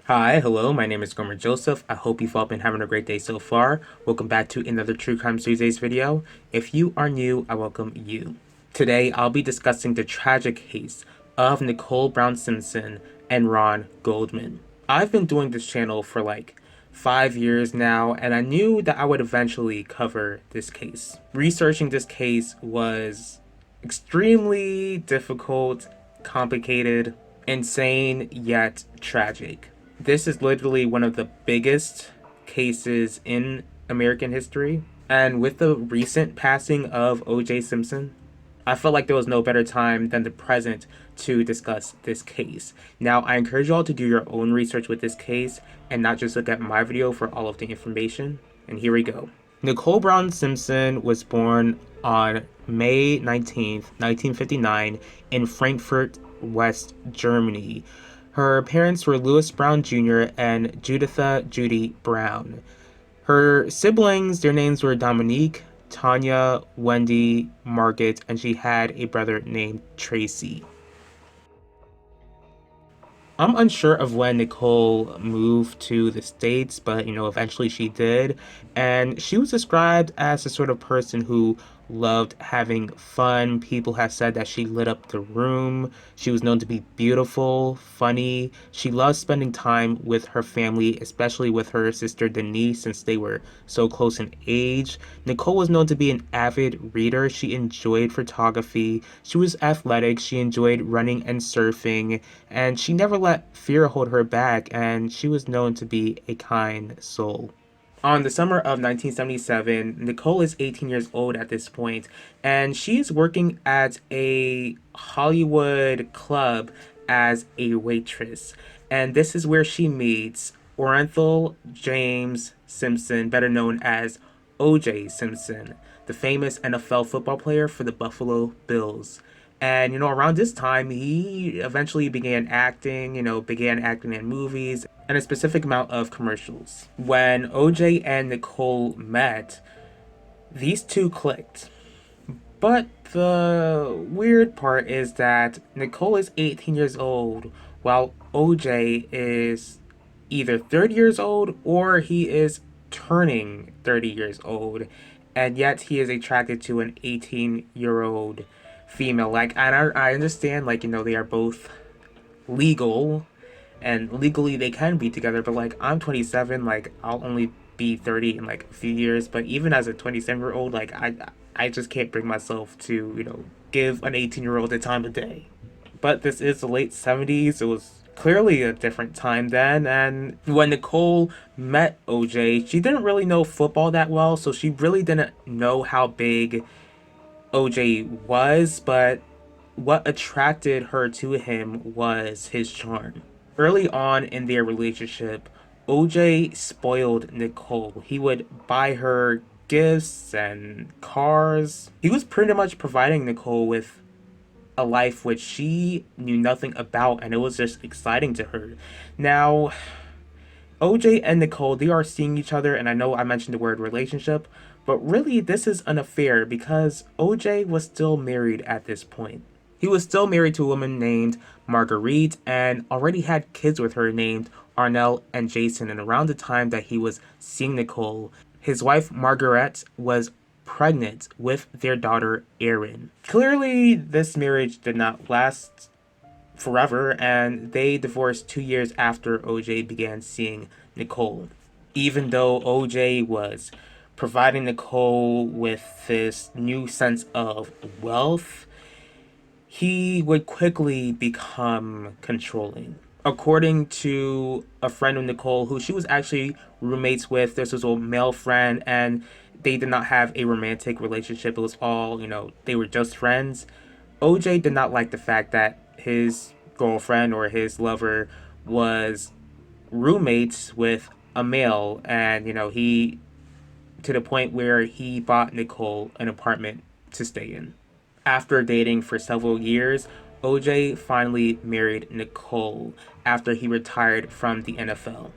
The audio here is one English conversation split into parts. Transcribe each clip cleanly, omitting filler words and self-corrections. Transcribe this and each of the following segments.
Hi, hello, my name is Gomer Joseph. I hope you've all been having a great day so far. Welcome back to another True Crime Tuesdays video. If you are new, I welcome you. Today, I'll be discussing the tragic case of Nicole Brown Simpson and Ron Goldman. I've been doing this channel for like 5 years now, and I knew that I would eventually cover this case. Researching this case was extremely difficult, complicated, insane, yet tragic. This is literally one of the biggest cases in American history. And with the recent passing of O.J. Simpson, I felt like there was no better time than the present to discuss this case. Now, I encourage you all to do your own research with this case and not just look at my video for all of the information. And here we go. Nicole Brown Simpson was born on May 19th, 1959 in Frankfurt, West Germany. Her parents were Louis Brown Jr. and Juditha Judy Brown. Her siblings, their names were Dominique, Tanya, Wendy, Margaret, and she had a brother named Tracy. I'm unsure of when Nicole moved to the States, but eventually she did. And she was described as the sort of person who loved having fun. People have said that she lit up the room. She was known to be beautiful, funny. She loved spending time with her family, especially with her sister Denise, since they were so close in age. Nicole was known to be an avid reader. She enjoyed photography. She was athletic. She enjoyed running and surfing, and she never let fear hold her back, and she was known to be a kind soul. On the summer of 1977, Nicole is 18 years old at this point, and she is working at a Hollywood club as a waitress. And this is where she meets Orenthal James Simpson, better known as O.J. Simpson, the famous NFL football player for the Buffalo Bills. And, around this time, he eventually began acting in movies and a specific amount of commercials. When OJ and Nicole met, these two clicked. But the weird part is that Nicole is 18 years old, while OJ is either 30 years old or he is turning 30 years old, and yet he is attracted to an 18-year-old female. I understand, they are both legal, and legally they can be together, but I'm 27, I'll only be 30 in a few years. But even as a 27-year-old, I just can't bring myself to give an 18-year-old the time of day. But this is the late 70s. It was clearly a different time then. And when Nicole met OJ, she didn't really know football that well, so she really didn't know how big OJ was, but what attracted her to him was his charm. Early on in their relationship, OJ spoiled Nicole. He would buy her gifts and cars. He was pretty much providing Nicole with a life which she knew nothing about, and it was just exciting to her. Now, OJ and Nicole, they are seeing each other, and I know I mentioned the word relationship, but really this is an affair because OJ was still married at this point. He was still married to a woman named Marguerite and already had kids with her named Arnell and Jason. And around the time that he was seeing Nicole, his wife Margaret was pregnant with their daughter Erin. Clearly, this marriage did not last forever, and they divorced 2 years after OJ began seeing Nicole. Even though OJ was providing Nicole with this new sense of wealth, he would quickly become controlling. According to a friend of Nicole, who she was actually roommates with, this was a male friend, and they did not have a romantic relationship. It was all, they were just friends. OJ did not like the fact that his girlfriend or his lover was roommates with a male, and, he, to the point where he bought Nicole an apartment to stay in. After dating for several years, OJ finally married Nicole after he retired from the NFL.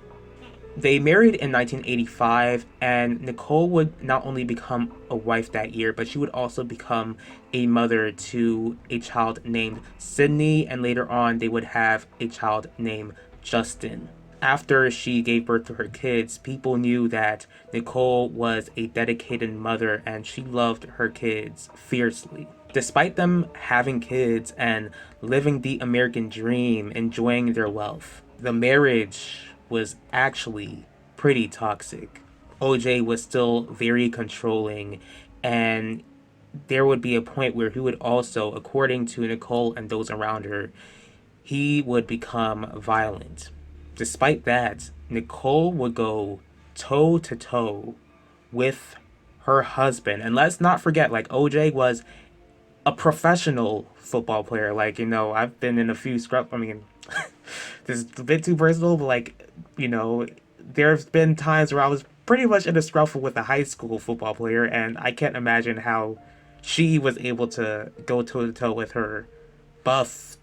They married in 1985, and Nicole would not only become a wife that year, but she would also become a mother to a child named Sydney, and later on they would have a child named Justin. After she gave birth to her kids, people knew that Nicole was a dedicated mother and she loved her kids fiercely. Despite them having kids and living the American dream, enjoying their wealth, the marriage was actually pretty toxic. OJ was still very controlling, and there would be a point where he would also, according to Nicole and those around her, he would become violent. Despite that, Nicole would go toe to toe with her husband. And let's not forget, like, OJ was a professional football player. Like, I've been in a few scrub. I mean, this is a bit too personal, but, like, there's been times where I was pretty much in a scruffle with a high school football player, and I can't imagine how she was able to go toe to toe with her buff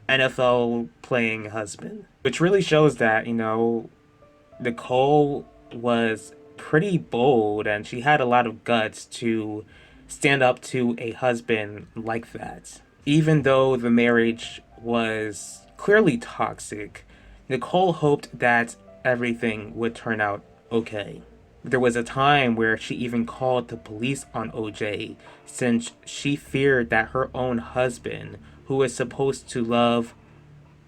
NFL playing husband, which really shows that, Nicole was pretty bold and she had a lot of guts to stand up to a husband like that. Even though the marriage was clearly toxic, Nicole hoped that everything would turn out okay. There was a time where she even called the police on OJ since she feared that her own husband, who was supposed to love,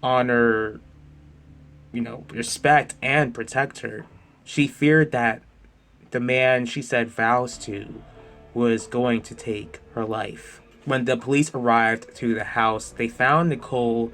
honor, respect, and protect her, she feared that the man she said vows to was going to take her life. When the police arrived to the house, they found Nicole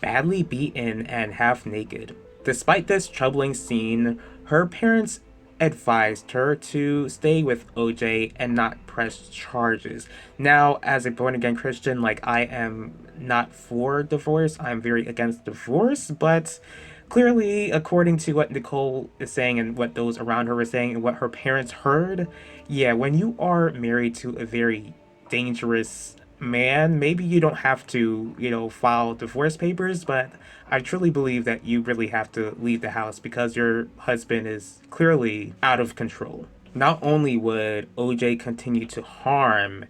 badly beaten and half naked. Despite this troubling scene, her parents advised her to stay with OJ and not press charges. Now, as a born again Christian, like, I am not for divorce. I'm very against divorce, but clearly, according to what Nicole is saying and what those around her were saying and what her parents heard, yeah, when you are married to a very dangerous man, maybe you don't have to, file divorce papers, but I truly believe that you really have to leave the house because your husband is clearly out of control. Not only would OJ continue to harm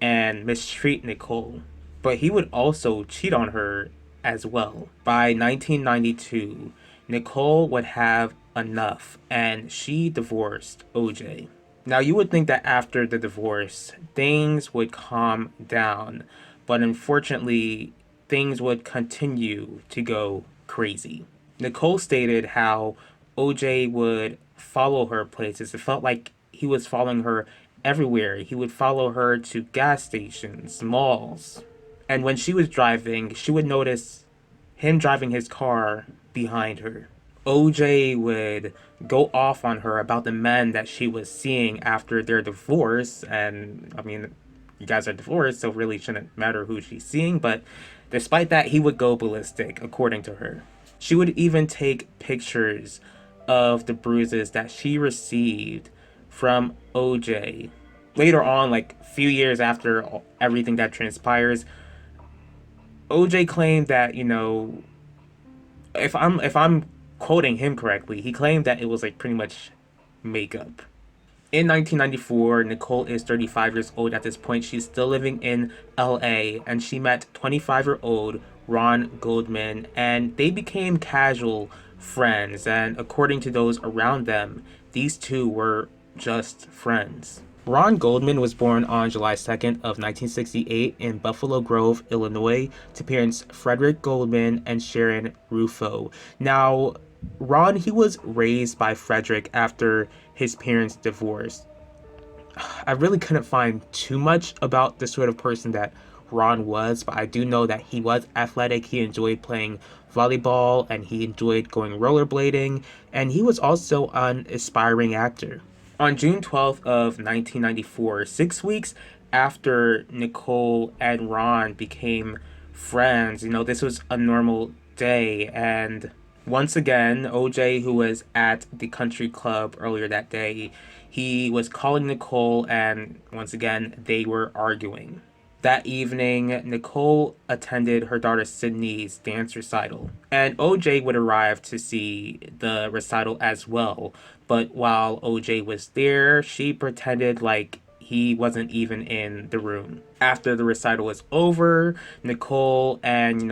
and mistreat Nicole, but he would also cheat on her as well. By 1992, Nicole would have enough and she divorced OJ. Now, you would think that after the divorce, things would calm down, but unfortunately, things would continue to go crazy. Nicole stated how OJ would follow her places. It felt like he was following her everywhere. He would follow her to gas stations, malls. And when she was driving, she would notice him driving his car behind her. OJ would go off on her about the men that she was seeing after their divorce. And I mean, you guys are divorced, so it really shouldn't matter who she's seeing. But despite that, he would go ballistic, according to her. She would even take pictures of the bruises that she received from OJ. Later on, like a few years after everything that transpires, OJ claimed that, if I'm quoting him correctly, he claimed that it was like pretty much makeup. In 1994, Nicole is 35 years old at this point. She's still living in LA and she met 25-year-old Ron Goldman and they became casual friends. And according to those around them, these two were just friends. Ron Goldman was born on July 2nd of 1968 in Buffalo Grove, Illinois, to parents Frederick Goldman and Sharon Rufo. Now, Ron, he was raised by Frederick after his parents divorced. I really couldn't find too much about the sort of person that Ron was, but I do know that he was athletic. He enjoyed playing volleyball and he enjoyed going rollerblading, and he was also an aspiring actor. On June 12th of 1994, 6 weeks after Nicole and Ron became friends, this was a normal day, and once again, OJ, who was at the country club earlier that day, he was calling Nicole, and once again, they were arguing. That evening, Nicole attended her daughter Sydney's dance recital, and OJ would arrive to see the recital as well. But while OJ was there, she pretended like he wasn't even in the room. After the recital was over, Nicole and,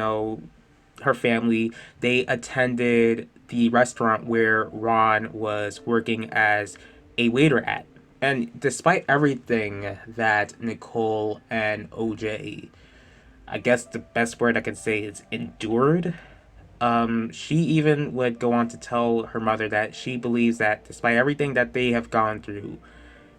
her family, they attended the restaurant where Ron was working as a waiter at. And despite everything that Nicole and OJ, I guess the best word I can say is endured, she even would go on to tell her mother that she believes that despite everything that they have gone through,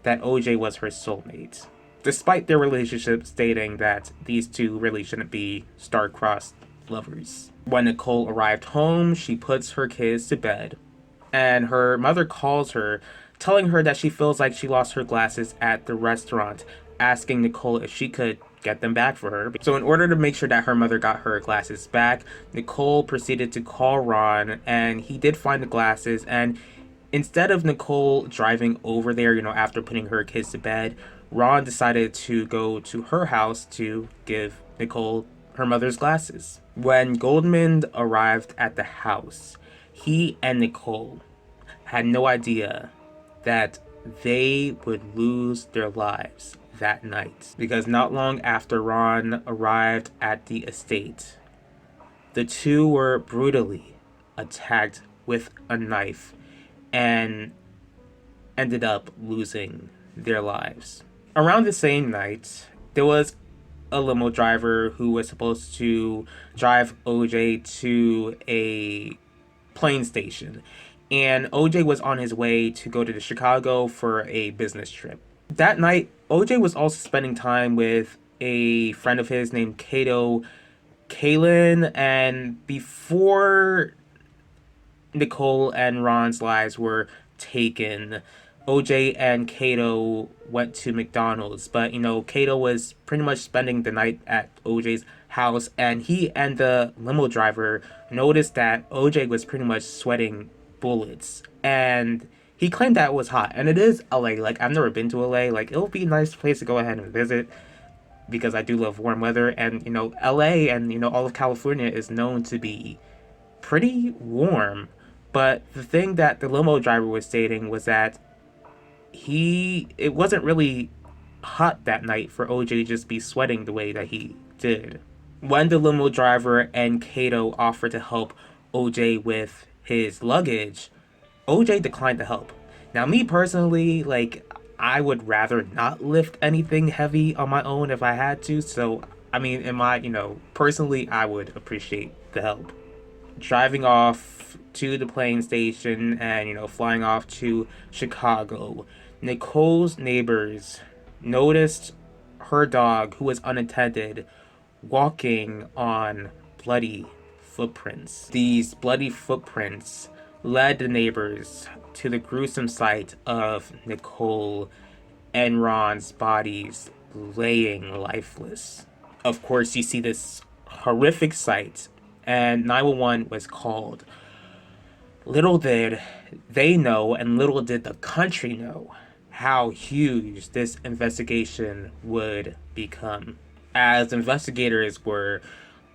that OJ was her soulmate. Despite their relationship stating that these two really shouldn't be star-crossed lovers. When Nicole arrived home, she puts her kids to bed, and her mother calls her, telling her that she feels like she lost her glasses at the restaurant, asking Nicole if she could get them back for her. So in order to make sure that her mother got her glasses back, Nicole proceeded to call Ron, and he did find the glasses, and instead of Nicole driving over there, after putting her kids to bed, Ron decided to go to her house to give Nicole her mother's glasses. When Goldman arrived at the house, he and Nicole had no idea that they would lose their lives that night. Because not long after Ron arrived at the estate, the two were brutally attacked with a knife and ended up losing their lives. Around the same night, there was a limo driver who was supposed to drive OJ to a plane station. And OJ was on his way to go to Chicago for a business trip. That night, OJ was also spending time with a friend of his named Kato Kalin. And before Nicole and Ron's lives were taken, OJ and Kato went to McDonald's, but Kato was pretty much spending the night at OJ's house, and he and the limo driver noticed that OJ was pretty much sweating bullets, and he claimed that it was hot. And it is LA. Like, I've never been to LA. Like, it'll be a nice place to go ahead and visit because I do love warm weather, and LA and all of California is known to be pretty warm. But the thing that the limo driver was stating was that it wasn't really hot that night for OJ to just be sweating the way that he did. When the limo driver and Kato offered to help OJ with his luggage, OJ declined to help. Now, me personally, like, I would rather not lift anything heavy on my own if I had to. So, I mean, personally, I would appreciate the help. Driving off to the plane station and, flying off to Chicago, Nicole's neighbors noticed her dog, who was unattended, walking on bloody footprints. These bloody footprints led the neighbors to the gruesome sight of Nicole and Ron's bodies laying lifeless. Of course, you see this horrific sight, and 911 was called. Little did they know, and little did the country know, how huge this investigation would become. As investigators were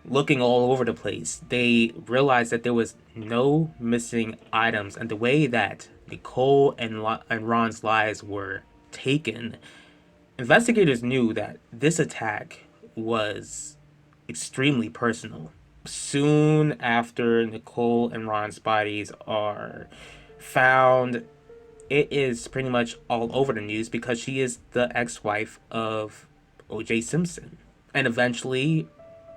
looking all over the place, they realized that there was no missing items, and the way that Nicole and Ron's lives were taken, investigators knew that this attack was extremely personal. Soon after Nicole and Ron's bodies are found, it is pretty much all over the news because she is the ex-wife of O.J. Simpson. And eventually,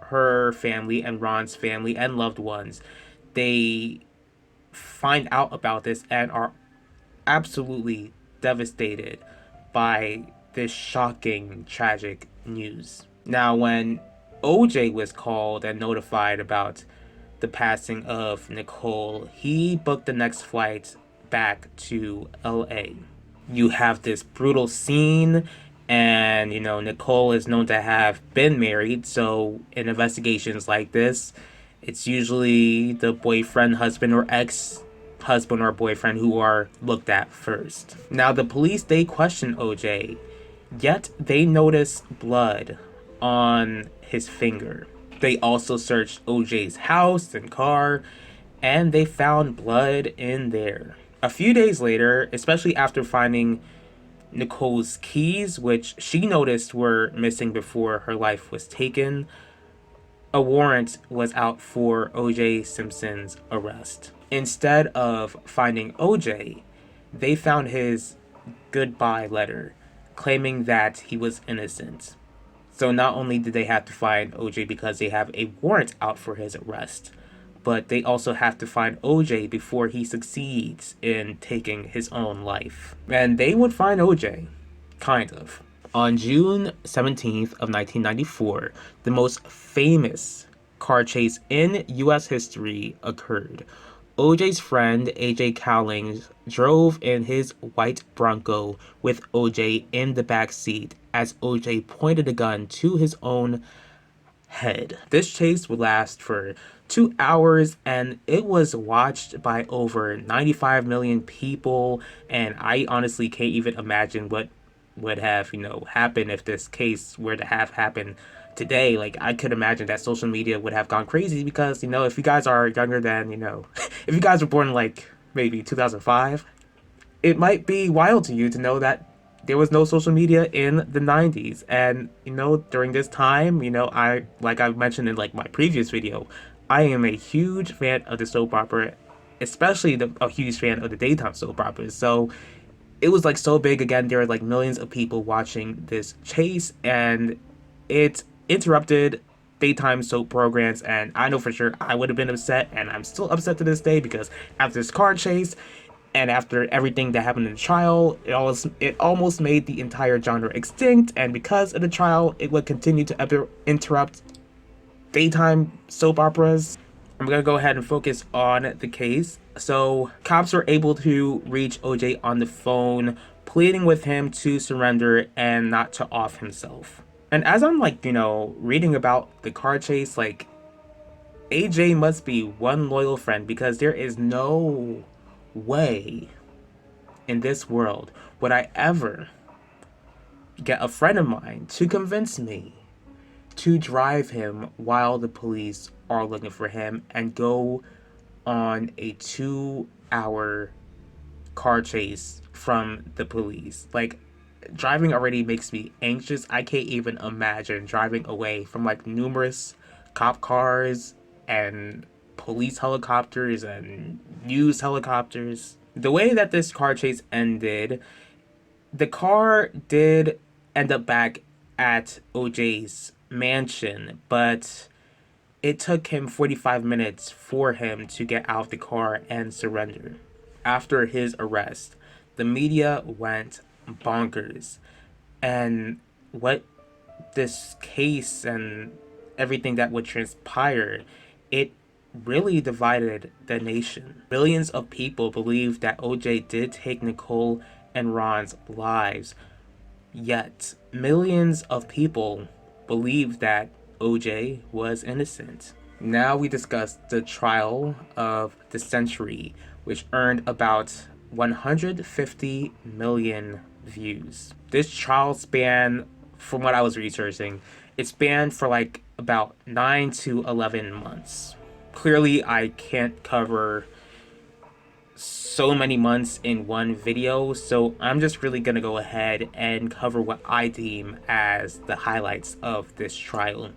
her family and Ron's family and loved ones, they find out about this and are absolutely devastated by this shocking, tragic news. Now, when OJ was called and notified about the passing of Nicole, he booked the next flight back to LA. You have this brutal scene, and Nicole is known to have been married, so in investigations like this, it's usually the boyfriend, husband, or ex-husband or boyfriend who are looked at first. Now, the police, they question OJ, yet they notice blood on his finger. They also searched OJ's house and car, and they found blood in there. A few days later, especially after finding Nicole's keys, which she noticed were missing before her life was taken, a warrant was out for O.J. Simpson's arrest. Instead of finding OJ, they found his goodbye letter claiming that he was innocent. So not only did they have to find OJ because they have a warrant out for his arrest, but they also have to find OJ before he succeeds in taking his own life. And they would find OJ, kind of. On June 17th of 1994, the most famous car chase in US history occurred. OJ's friend AJ Cowling drove in his white Bronco with OJ in the back seat as OJ pointed a gun to his own head. This chase would last for 2 hours and it was watched by over 95 million people. And I honestly can't even imagine what would have, happened if this case were to have happened today. Like, I could imagine that social media would have gone crazy because, if you guys are younger than, if you guys were born like maybe 2005, it might be wild to you to know that there was no social media in the 90s. And during this time, I, like I mentioned in like my previous video, I am a huge fan of the soap opera, especially a huge fan of the daytime soap operas. So it was like so big. Again, there were like millions of people watching this chase, and it interrupted daytime soap programs. And I know for sure I would have been upset, and I'm still upset to this day because after this car chase and after everything that happened in the trial, it almost made the entire genre extinct. And because of the trial, it would continue to interrupt daytime soap operas. I'm gonna go ahead and focus on the case. So, cops were able to reach OJ on the phone, pleading with him to surrender and not to off himself. And as I'm like, reading about the car chase, like, AJ must be one loyal friend because there is no way in this world would I ever get a friend of mine to convince me to drive him while the police are looking for him and go on a 2 hour car chase from the police. Like, driving already makes me anxious. I can't even imagine driving away from like numerous cop cars and police helicopters and news helicopters. The way that this car chase ended, the car did end up back at OJ's mansion, but it took him 45 minutes for him to get out of the car and surrender. After his arrest, the media went bonkers. And what this case and everything that would transpire, it really divided the nation. Millions of people believed that OJ did take Nicole and Ron's lives, yet millions of people believed that OJ was innocent. Now we discuss the trial of the century, which earned about 150 million views. This trial spanned, from what I was researching, it spanned for like about 9 to 11 months. Clearly, I can't cover so many months in one video, so I'm just really gonna go ahead and cover what I deem as the highlights of this trial.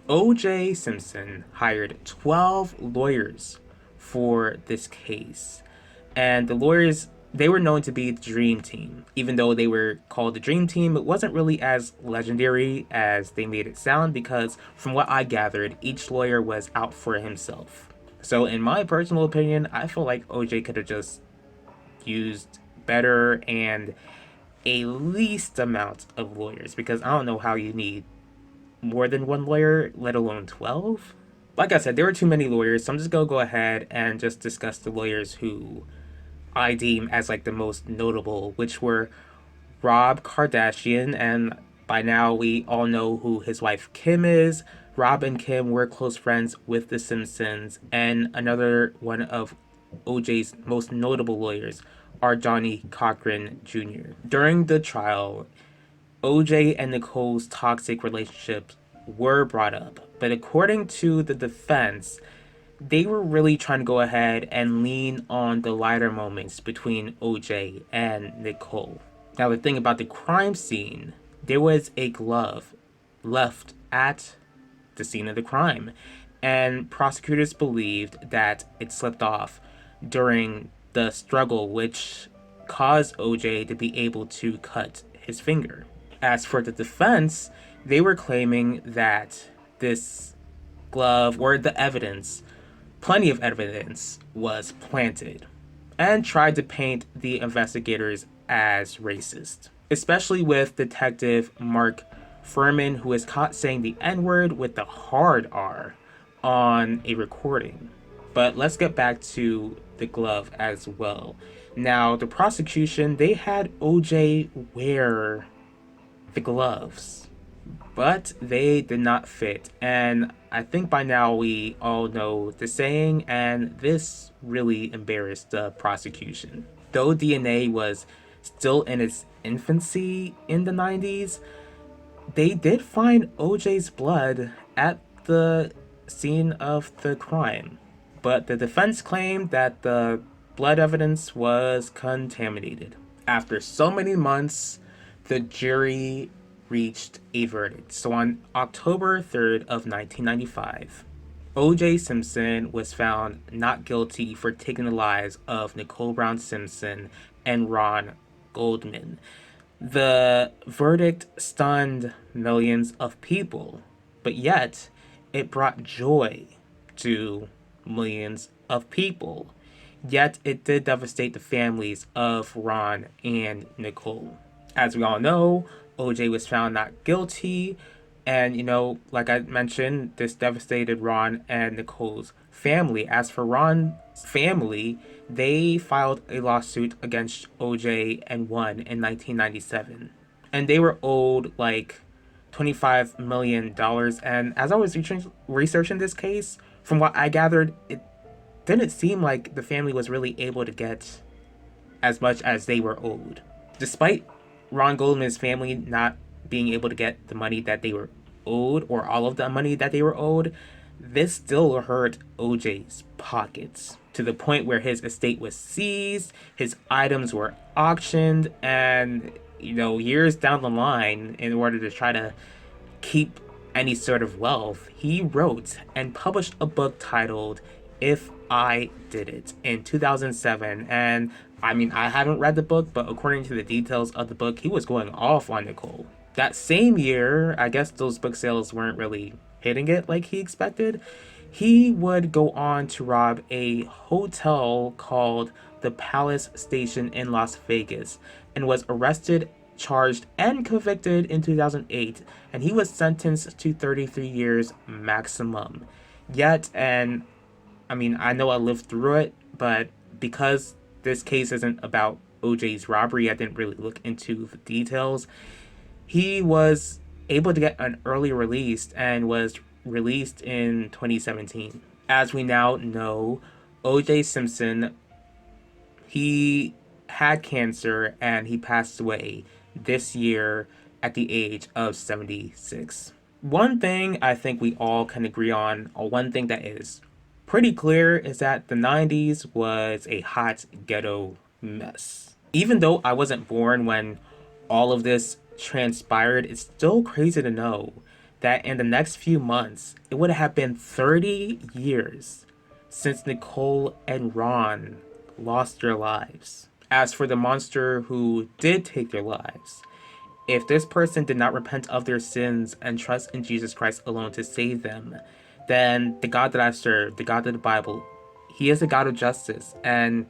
O.J. Simpson hired 12 lawyers for this case, and the lawyers, they were known to be the Dream Team. Even though they were called the Dream Team, it wasn't really as legendary as they made it sound because, from what I gathered, each lawyer was out for himself. So in my personal opinion, I feel like OJ could have just used better and a least amount of lawyers, because I don't know how you need more than one lawyer, let alone 12. Like I said, there were too many lawyers, so I'm just gonna go ahead and just discuss the lawyers who I deem as like the most notable, which were Rob Kardashian, and by now we all know who his wife Kim is. Rob and Kim were close friends with the Simpsons, and another one of OJ's most notable lawyers are Johnny Cochran Jr. During the trial, OJ and Nicole's toxic relationships were brought up, but according to the defense, they were really trying to go ahead and lean on the lighter moments between OJ and Nicole. Now, the thing about the crime scene, there was a glove left at the scene of the crime, and prosecutors believed that it slipped off during the struggle, which caused OJ to be able to cut his finger. As for the defense, they were claiming that this glove, or the evidence, plenty of evidence, was planted, and tried to paint the investigators as racist, especially with Detective Mark Furman, who is caught saying the N word with the hard R on a recording. But let's get back to the glove as well. Now, the prosecution, they had OJ wear the gloves, but they did not fit. And I think by now we all know the saying, and this really embarrassed the prosecution. Though DNA was still in its infancy in the 90s, they did find OJ's blood at the scene of the crime. But the defense claimed that the blood evidence was contaminated. After so many months, the jury reached a verdict. So on October 3rd of 1995, O.J. Simpson was found not guilty for taking the lives of Nicole Brown Simpson and Ron Goldman. The verdict stunned millions of people, but yet it brought joy to millions of people. Yet it did devastate the families of Ron and Nicole. As we all know, OJ was found not guilty, and like I mentioned, this devastated Ron and Nicole's family. As for Ron's family, they filed a lawsuit against OJ and won in 1997. And they were owed like $25 million. And as I was researching this case, from what I gathered, it didn't seem like the family was really able to get as much as they were owed. Despite Ron Goldman's family not being able to get the money that they were owed, or all of the money that they were owed, this still hurt OJ's pockets to the point where his estate was seized, his items were auctioned, and years down the line, in order to try to keep any sort of wealth, he wrote and published a book titled If I Did It in 2007. And I mean, I haven't read the book, but according to the details of the book, he was going off on Nicole. That same year, I guess those book sales weren't really hitting it like he expected. He would go on to rob a hotel called the Palace Station in Las Vegas and was arrested, charged, and convicted in 2008, and he was sentenced to 33 years maximum. Yet, and I mean, I know I lived through it, but because this case isn't about OJ's robbery, I didn't really look into the details. He was able to get an early release and was released in 2017. As we now know, O.J. Simpson, he had cancer and he passed away this year at the age of 76. One thing I think we all can agree on, or one thing that is pretty clear, is that the 90s was a hot ghetto mess. Even though I wasn't born when all of this transpired, it's still crazy to know that in the next few months, it would have been 30 years since Nicole and Ron lost their lives. As for the monster who did take their lives, if this person did not repent of their sins and trust in Jesus Christ alone to save them, then the God that I serve, the God of the Bible, he is a God of justice, and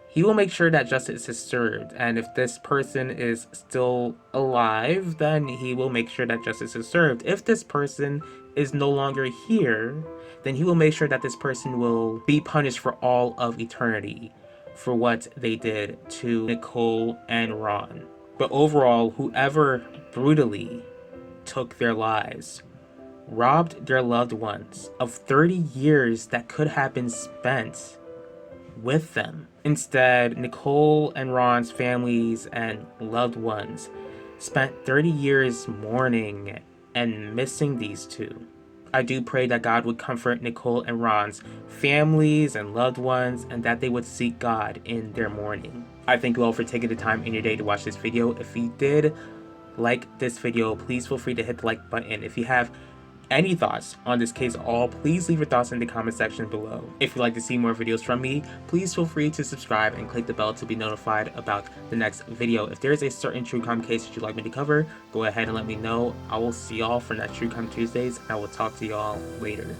he will make sure that justice is served. And if this person is still alive, then he will make sure that justice is served. If this person is no longer here, then he will make sure that this person will be punished for all of eternity for what they did to Nicole and Ron. But overall, whoever brutally took their lives robbed their loved ones of 30 years that could have been spent with them. Instead, Nicole and Ron's families and loved ones spent 30 years mourning and missing these two. I do pray that God would comfort Nicole and Ron's families and loved ones, and that they would seek God in their mourning. I thank you all for taking the time in your day to watch this video. If you did like this video, please feel free to hit the like button. If you have any thoughts on this case at all, please leave your thoughts in the comment section below. If you'd like to see more videos from me, please feel free to subscribe and click the bell to be notified about the next video. If there is a certain true crime case that you'd like me to cover, go ahead and let me know. I will see y'all for next True Crime Tuesdays, and I will talk to y'all later.